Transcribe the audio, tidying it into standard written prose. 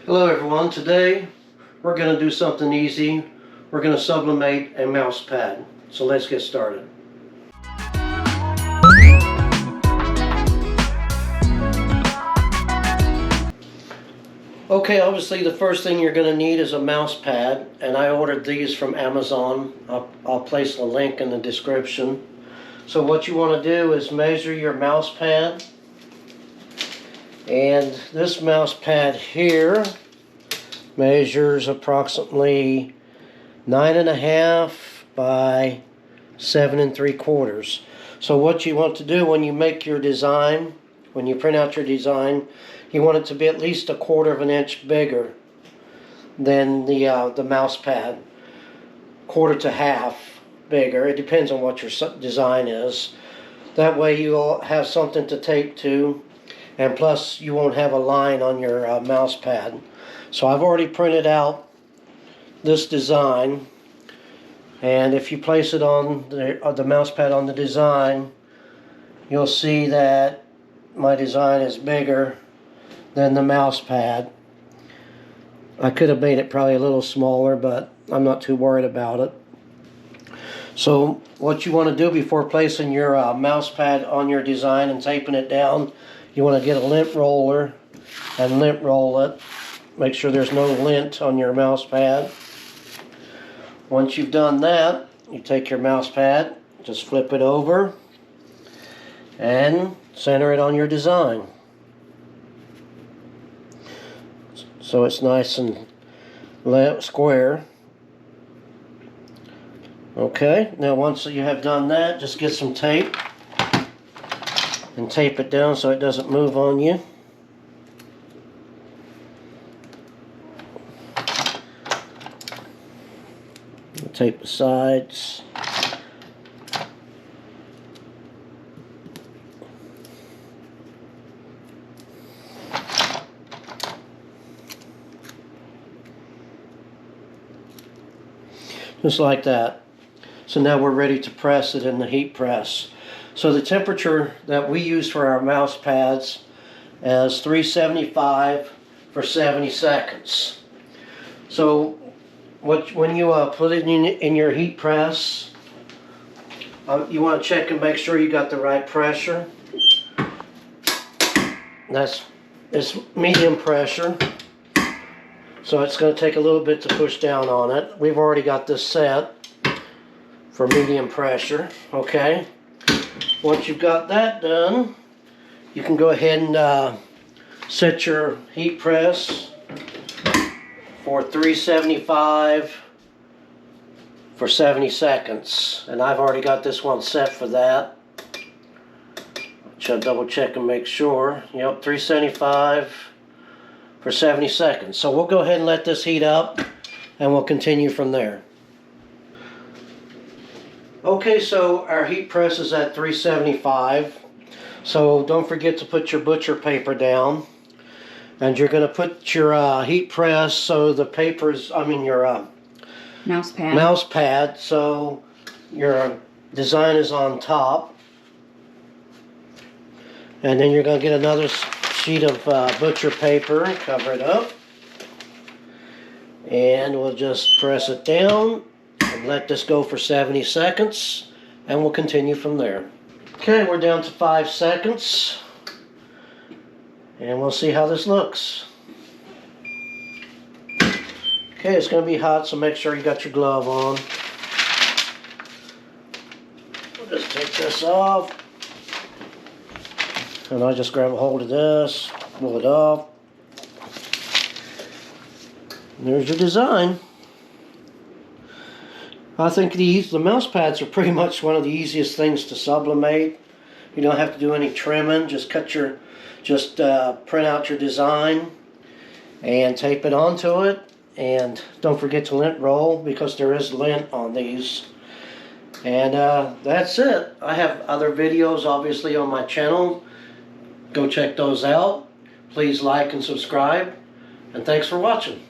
Hello everyone, today we're going to do something easy. We're going to sublimate a mouse pad. So let's get started. Okay, obviously the first thing you're going to need is a mouse pad, and I ordered these from Amazon. I'll place a link in the description. So what you want to do is measure your mouse pad. And this mouse pad here measures approximately 9.5 by 7 3/4. So what you want to do when you make your design, when you print out your design, you want it to be at least 1/4 of an inch bigger than the mouse pad. 1/4 to half bigger. It depends on what your design is. That way you'll have something to tape to. And plus, you won't have a line on your mouse pad. So I've already printed out this design. And if you place it on the mouse pad on the design, you'll see that my design is bigger than the mouse pad. I could have made it probably a little smaller, but I'm not too worried about it. So what you want to do before placing your mouse pad on your design and taping it down, you want to get a lint roller and lint roll it. Make sure there's no lint on your mouse pad. Once you've done that, you take your mouse pad, just flip it over and center it on your design. So it's nice and square. Okay, now once you have done that, just get some tape and tape it down so it doesn't move on you. Tape the sides. Just like that. So now we're ready to press it in the heat press. So the temperature that we use for our mouse pads is 375 for 70 seconds. So when you put it in your heat press, you want to check and make sure you got the right pressure. It's medium pressure. So it's going to take a little bit to push down on it. We've already got this set for medium pressure. Okay. Once you've got that done, you can go ahead and set your heat press for 375 for 70 seconds. And I've already got this one set for that. Should double check and make sure. Yep, 375 for 70 seconds. So we'll go ahead and let this heat up and we'll continue from there. Okay, so our heat press is at 375. So don't forget to put your butcher paper down. And you're going to put your heat press so the paper's, your mouse pad, so your design is on top. And then you're going to get another sheet of butcher paper and cover it up. And we'll just press it down. And let this go for 70 seconds and we'll continue from there. Okay, we're down to 5 seconds and we'll see how this looks. Okay, it's going to be hot, so make sure you got your glove on. We'll just take this off and I'll just grab a hold of this, pull it off. And there's your design. I think the mouse pads are pretty much one of the easiest things to sublimate. You don't have to do any trimming. Just print out your design and tape it onto it. And don't forget to lint roll because there is lint on these. And that's it. I have other videos obviously on my channel. Go check those out. Please like and subscribe. And thanks for watching.